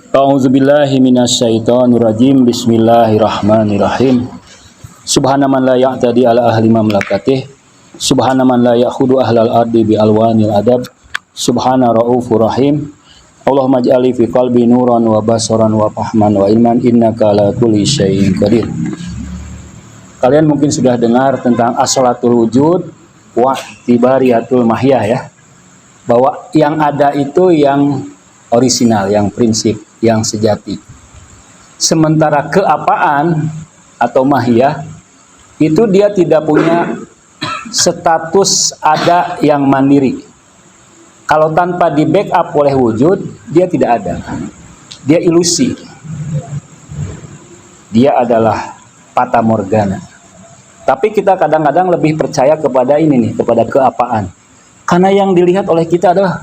A'udzubillahi minasyaitonirrajim. Bismillahirrahmanirrahim. Subhana man la ya'tadi ala ahli mamlakatih. Subhana man la ya'khudu ahlal ardi bi alwanil adab. Subhana raufur rahim. Allahumma ij'ali fi qalbi nuran wa basaran wa fahman wa ilman innaka ala kulli syai'in qadir. Kalian mungkin sudah dengar tentang as-salatul wujud wa tibariyatul mahyah ya. Bahwa yang ada itu yang orisinal, yang prinsip, yang sejati. Sementara keapaan atau mahyah itu dia tidak punya status ada yang mandiri. Kalau tanpa di backup oleh wujud, dia tidak ada. Dia ilusi. Dia adalah fata morgana. Tapi kita kadang-kadang lebih percaya kepada ini nih, kepada keapaan. Karena yang dilihat oleh kita adalah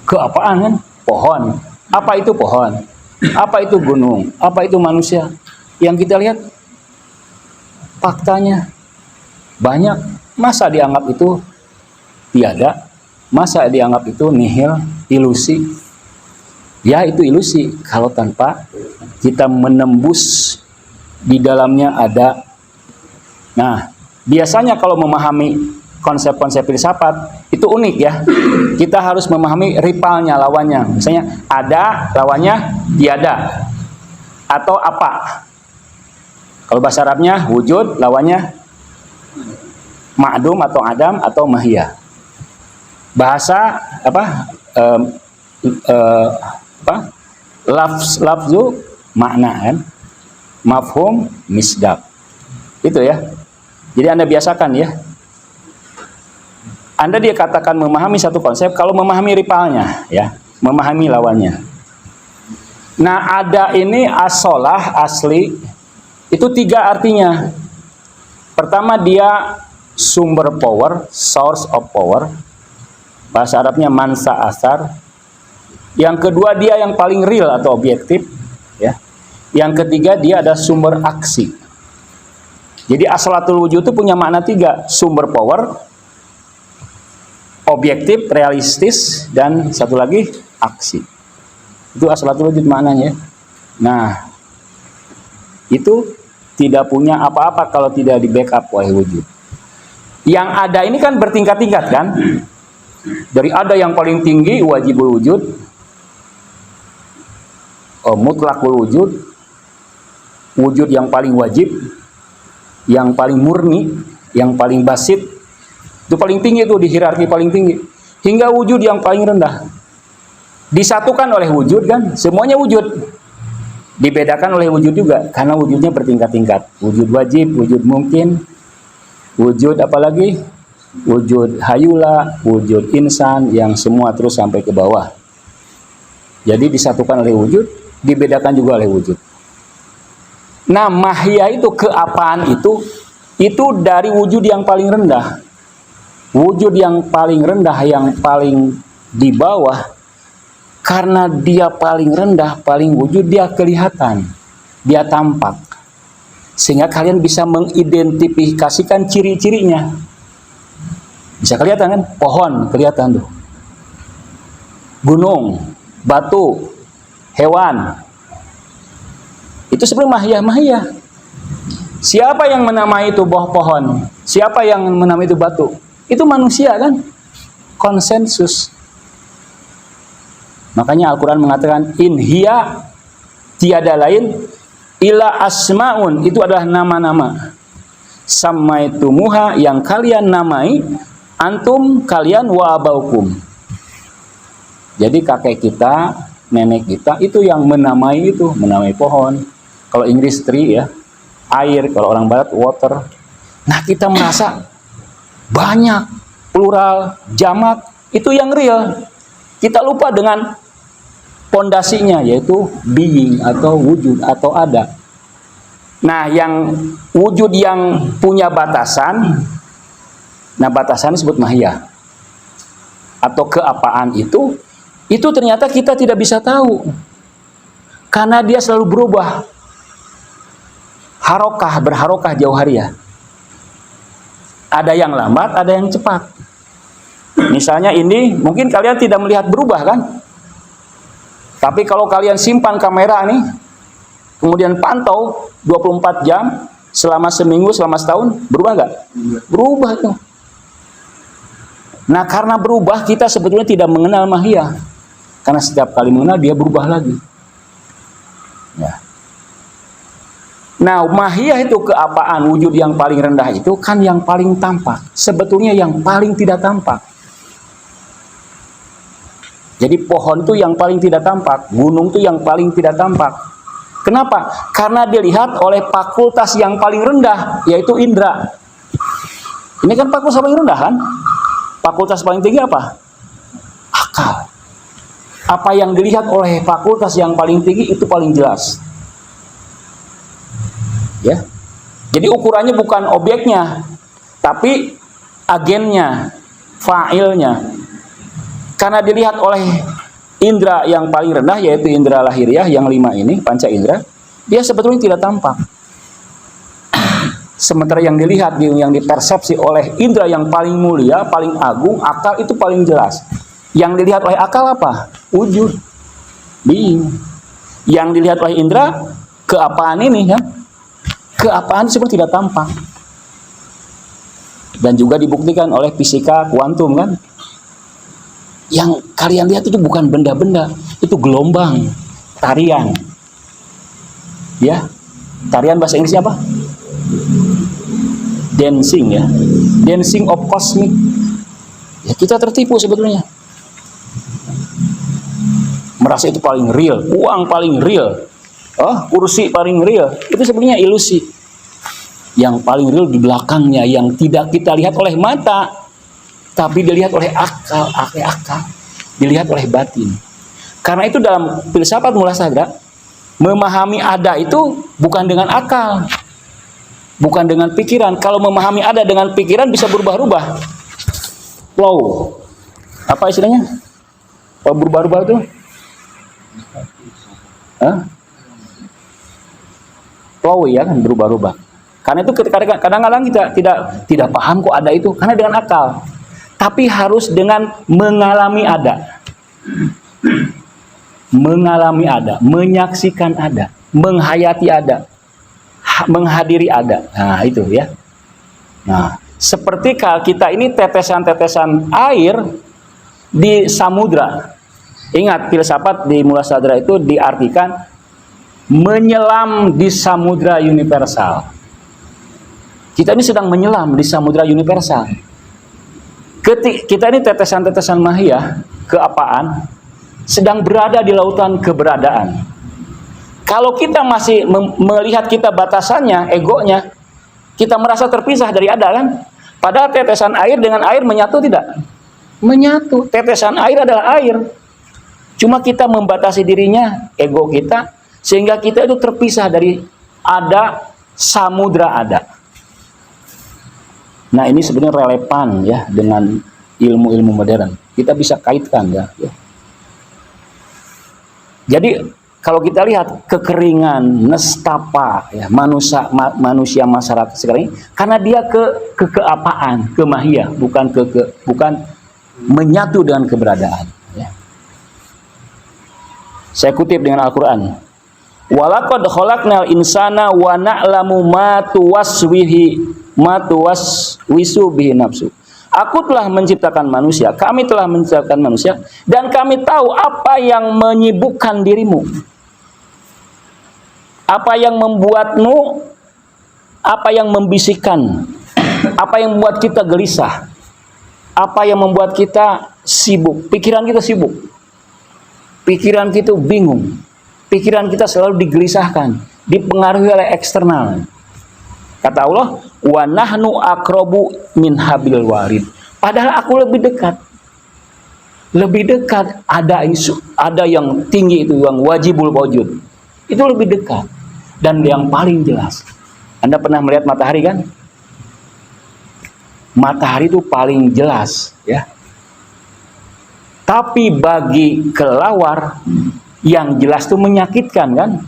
keapaan kan? Pohon. Apa itu pohon? Apa itu gunung? Apa itu manusia? Yang kita lihat faktanya banyak. Masa dianggap itu tiada? Masa dianggap itu nihil, ilusi? Ya itu ilusi kalau tanpa kita menembus di dalamnya ada. Nah, biasanya kalau memahami konsep-konsep filsafat itu unik ya. Kita harus memahami rivalnya, lawannya. Misalnya ada, lawannya tiada. Atau apa. Kalau bahasa Arabnya wujud, lawannya ma'dum atau adam atau mahyah. Bahasa apa? Lafzu makna kan. Mafhum misdaq. Itu ya. Jadi Anda biasakan ya. Anda dia katakan memahami satu konsep kalau memahami rivalnya ya, memahami lawannya. Nah, ada ini as-shalah asli itu tiga artinya. Pertama dia sumber power, source of power. Bahasa Arabnya mansa asar. Yang kedua dia yang paling real atau objektif ya. Yang ketiga dia ada sumber aksi. Jadi as-salatul wujud itu punya makna tiga, sumber power, objektif, realistis, dan satu lagi aksi. Itu as-salatul wujud maknanya. Nah, itu tidak punya apa-apa kalau tidak di backup oleh wujud. Yang ada ini kan bertingkat-tingkat kan. Dari ada yang paling tinggi wajibul wujud, mutlakul wujud, wujud yang paling wajib, yang paling murni, yang paling basit. Itu paling tinggi itu di hierarki paling tinggi. Hingga wujud yang paling rendah. Disatukan oleh wujud kan, semuanya wujud. Dibedakan oleh wujud juga karena wujudnya bertingkat-tingkat. Wujud wajib, wujud mungkin, wujud apalagi? Wujud hayula, wujud insan yang semua terus sampai ke bawah. Jadi disatukan oleh wujud, dibedakan juga oleh wujud. Nah, mahyah itu keapaan itu dari wujud yang paling rendah. Wujud yang paling rendah, yang paling di bawah, karena dia paling rendah, paling wujud, dia kelihatan, dia tampak. Sehingga kalian bisa mengidentifikasikan ciri-cirinya. Bisa kelihatan kan? Pohon kelihatan tuh. Gunung, batu, hewan. Itu sebenarnya mahyah. Siapa yang menamai itu pohon? Siapa yang menamai itu batu? Itu manusia kan, konsensus. Makanya Al-Quran mengatakan in hiya, tiada lain ila asmaun, itu adalah nama-nama. Samaitumuha, yang kalian namai, antum, kalian, wa abaukum. Jadi kakek kita, nenek kita itu yang menamai itu, menamai pohon. Kalau Inggris tree ya, air. Kalau orang Barat water. Nah, kita merasa banyak, plural, jamak, itu yang real. Kita lupa dengan pondasinya, yaitu being atau wujud atau ada. Nah, yang wujud yang punya batasan, nah batasan disebut mahyah. Atau keapaan itu ternyata kita tidak bisa tahu. Karena dia selalu berubah. Berharokah jauh hariah. Ada yang lambat, ada yang cepat. Misalnya ini, mungkin kalian tidak melihat berubah kan? Tapi kalau kalian simpan kamera nih, kemudian pantau 24 jam selama seminggu, selama setahun, berubah nggak? Berubah tuh. Nah, karena berubah, kita sebetulnya tidak mengenal mahiyah. Karena setiap kali mengenal, dia berubah lagi. Ya. Nah, mahiyah itu keapaan, wujud yang paling rendah itu kan yang paling tampak. Sebetulnya yang paling tidak tampak. Jadi pohon itu yang paling tidak tampak, gunung itu yang paling tidak tampak. Kenapa? Karena dilihat oleh fakultas yang paling rendah, yaitu indera. Ini kan fakultas paling rendah kan? Fakultas paling tinggi apa? Akal. Apa yang dilihat oleh fakultas yang paling tinggi itu paling jelas. Ya. Jadi ukurannya bukan objeknya, tapi agennya, fa'ilnya. Karena dilihat oleh indera yang paling rendah, yaitu indera lahiriah yang 5 ini, panca indera, dia sebetulnya tidak tampak. Sementara yang dilihat, yang dipersepsi oleh indera yang paling mulia, paling agung, akal itu paling jelas. Yang dilihat oleh akal apa? Wujud, being. Yang dilihat oleh indera, keapaan ini ya? Keapaan seperti tidak tampak. Dan juga dibuktikan oleh fisika kuantum kan? Yang kalian lihat itu bukan benda-benda, itu gelombang, tarian. Ya, tarian bahasa Inggrisnya apa? Dancing ya, dancing of cosmic. Ya, kita tertipu sebetulnya. Merasa itu paling real, uang paling real, kursi paling real. Itu sebenarnya ilusi. Yang paling real di belakangnya, yang tidak kita lihat oleh mata, tapi dilihat oleh akal, dilihat oleh batin. Karena itu dalam filsafat mula sadra, memahami ada itu bukan dengan akal, bukan dengan pikiran. Kalau memahami ada dengan pikiran bisa berubah-ubah. Flow. Apa istilahnya? Kalau berubah-ubah itu? Flow ya kan, berubah-ubah. Karena itu kadang-kadang kita tidak paham kok ada itu, karena dengan akal. Tapi harus dengan mengalami ada. Mengalami ada, menyaksikan ada, menghayati ada, menghadiri ada. Nah, itu ya. Nah, seperti kita ini tetesan-tetesan air di samudra. Ingat, filsafat di mula sadra itu diartikan menyelam di samudra universal. Kita ini sedang menyelam di samudra universal. Kita ini tetesan-tetesan mahiyah, keapaan, sedang berada di lautan keberadaan. Kalau kita masih melihat kita batasannya, egonya, kita merasa terpisah dari ada kan? Padahal tetesan air dengan air menyatu tidak? Menyatu. Tetesan air adalah air. Cuma kita membatasi dirinya, ego kita, sehingga kita itu terpisah dari ada, samudra ada. Nah, ini sebenarnya relevan ya dengan ilmu-ilmu modern. Kita bisa kaitkan ya. Jadi kalau kita lihat kekeringan, nestapa ya, manusia masyarakat sekarang ini, karena dia keapaan, ke mahiyah, bukan menyatu dengan keberadaan. Ya. Saya kutip dengan Al-Quran. Walaqad khalaqnal insana wa na'lamu ma tuwaswisu bihi nafsu. Aku telah menciptakan manusia, kami telah menciptakan manusia, dan kami tahu apa yang menyibukkan dirimu, apa yang membuatmu, apa yang membisikkan, apa yang membuat kita gelisah, apa yang membuat kita sibuk. Pikiran kita sibuk, pikiran kita bingung, pikiran kita selalu digelisahkan, dipengaruhi oleh eksternal. Kata Allah, wa nahnu aqrabu min hablil warid. Padahal aku lebih dekat. Lebih dekat, ada yang tinggi itu, yang wajibul wujud. Itu lebih dekat dan yang paling jelas. Anda pernah melihat matahari kan? Matahari itu paling jelas, ya. Tapi bagi kelelawar yang jelas itu menyakitkan kan?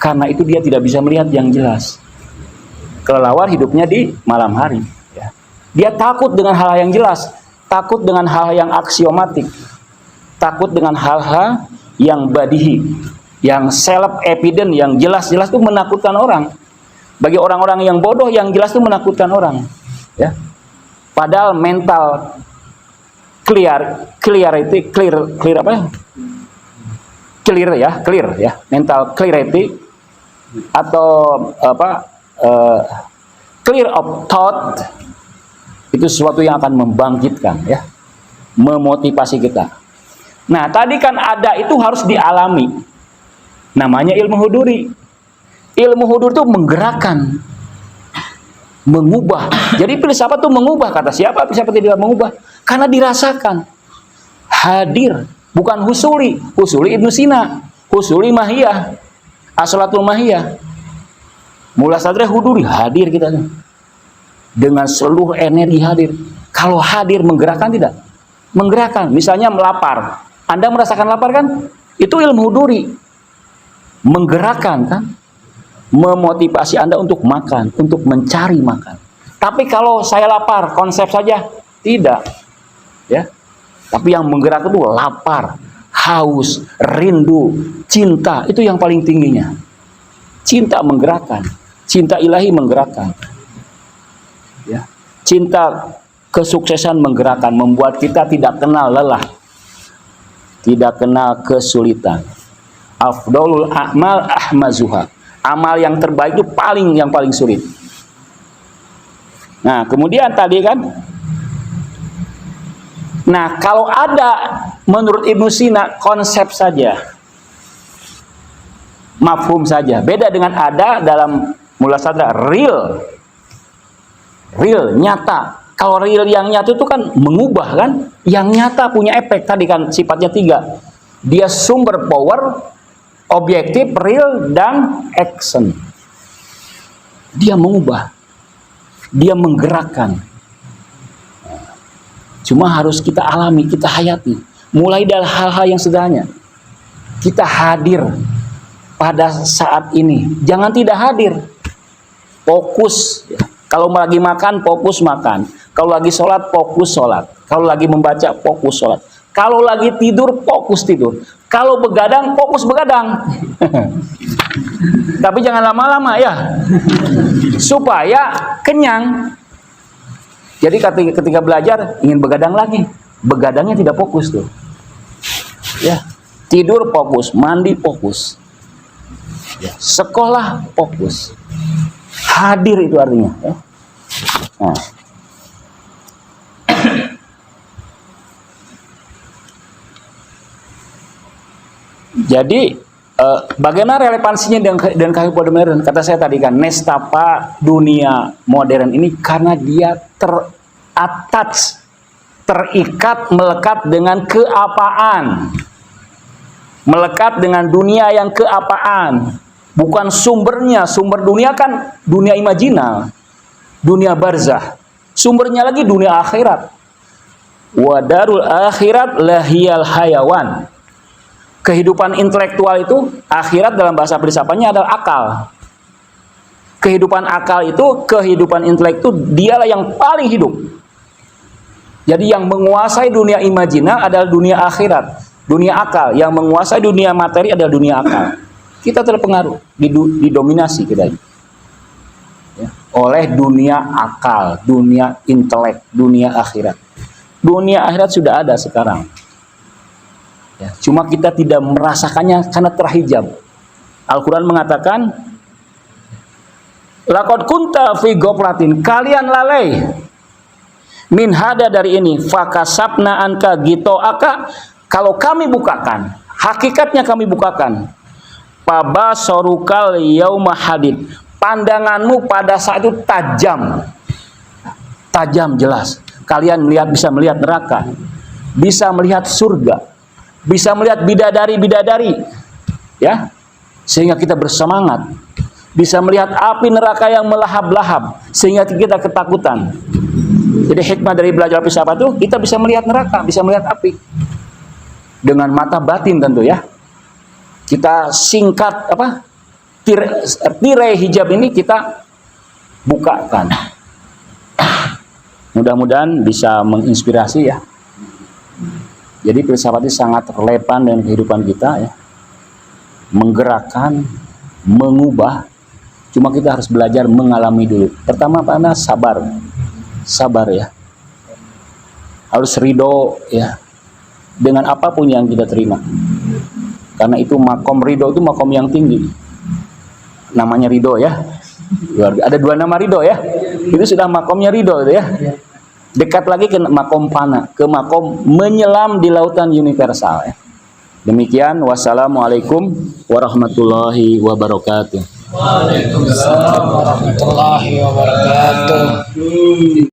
Karena itu dia tidak bisa melihat yang jelas. Kelelawar hidupnya di malam hari. Ya. Dia takut dengan hal yang jelas, takut dengan hal yang aksiomatik, takut dengan hal-hal yang badihi, yang self evident, yang jelas-jelas itu menakutkan orang. Bagi orang-orang yang bodoh, yang jelas itu menakutkan orang, ya. Padahal mental clarity, clear apa ya? Clear ya, mental clarity atau apa? Clear of thought itu sesuatu yang akan membangkitkan, ya, memotivasi kita. Nah, tadi kan ada itu harus dialami. Namanya ilmu huduri. Ilmu hudur itu menggerakkan, mengubah. Jadi filsafat itu mengubah. Kata siapa filsafat tidak mengubah? Karena dirasakan. Hadir, bukan husuli. Husuli Ibnu Sina, husuli mahiyah, aslatul mahiyah. Mula sadra huduri, hadir kita dengan seluruh energi hadir. Kalau hadir menggerakkan tidak? Menggerakkan. Misalnya melapar. Anda merasakan lapar kan? Itu ilmu huduri. Menggerakkan kan? Memotivasi Anda untuk makan, untuk mencari makan. Tapi kalau saya lapar, konsep saja tidak. Ya. Tapi yang menggerakkan itu lapar, haus, rindu, cinta, itu yang paling tingginya. Cinta menggerakkan. Cinta ilahi menggerakkan, ya. Cinta kesuksesan menggerakkan, membuat kita tidak kenal lelah, tidak kenal kesulitan. Afdolul a'mal ahmazuha, amal yang terbaik itu yang paling sulit. Nah, kemudian tadi kan, nah kalau ada menurut Ibnu Sina konsep saja, mafhum saja, beda dengan ada dalam Mula sadra real, nyata. Kalau real yang nyata itu kan mengubah kan, yang nyata punya efek. Tadi kan sifatnya 3. Dia sumber power, objektif, real, dan action. Dia mengubah, dia menggerakkan. Cuma harus kita alami, kita hayati. Mulai dari hal-hal yang sederhana. Kita hadir pada saat ini. Jangan tidak hadir. Fokus. Kalau lagi makan, fokus makan. Kalau lagi sholat, fokus sholat. Kalau lagi membaca, fokus sholat. Kalau lagi tidur, fokus tidur. Kalau begadang, fokus begadang. Tapi jangan lama-lama ya. Supaya kenyang. Jadi ketika belajar, ingin begadang lagi. Begadangnya tidak fokus tuh. Ya. Tidur fokus, mandi fokus. Ya. Sekolah fokus. Hadir itu artinya, ya. Nah. Jadi bagaimana relevansinya dengan kehidupan modern? Kata saya tadi kan, nestapa dunia modern ini karena dia terikat, melekat dengan keapaan, melekat dengan dunia yang keapaan. Bukan sumbernya, sumber dunia kan dunia imajinal, dunia barzah. Sumbernya lagi dunia akhirat. Wa darul akhirat lahiyal hayawan. Kehidupan intelektual itu, akhirat dalam bahasa filsafatnya adalah akal. Kehidupan akal itu, kehidupan intelektual, dialah yang paling hidup. Jadi yang menguasai dunia imajinal adalah dunia akhirat, dunia akal. Yang menguasai dunia materi adalah dunia akal. Kita terpengaruh, didominasi kita ini, ya, oleh dunia akal, dunia intelek, dunia akhirat. Dunia akhirat sudah ada sekarang, ya, cuma kita tidak merasakannya karena terhijab. Al-Quran mengatakan, laqad kunta fi ghaflatin, kalian lalai min hada dari ini, fakasabna anka gitoaka, kalau kami bukakan, hakikatnya kami bukakan. Pabasorukal yauma hadid, pandanganmu pada saat itu tajam, jelas. Kalian bisa melihat neraka, bisa melihat surga, bisa melihat bidadari, ya, sehingga kita bersemangat. Bisa melihat api neraka yang melahap-lahap, sehingga kita ketakutan. Jadi hikmah dari belajar filsafat itu, kita bisa melihat neraka, bisa melihat api dengan mata batin tentu ya. Kita singkat tirai hijab ini kita bukakan. Mudah-mudahan bisa menginspirasi ya. Jadi filsafat itu sangat relevan dengan kehidupan kita ya. Menggerakkan, mengubah. Cuma kita harus belajar mengalami dulu. Pertama karena sabar. Sabar ya. Harus ridho ya. Dengan apapun yang kita terima. Karena itu makom ridho itu makom yang tinggi. Namanya ridho ya. Ada 2 nama ridho ya. Itu sudah makomnya ridho ya. Dekat lagi ke makom fana, ke makom menyelam di lautan universal ya. Demikian, wassalamualaikum warahmatullahi wabarakatuh. Waalaikumsalam warahmatullahi wabarakatuh.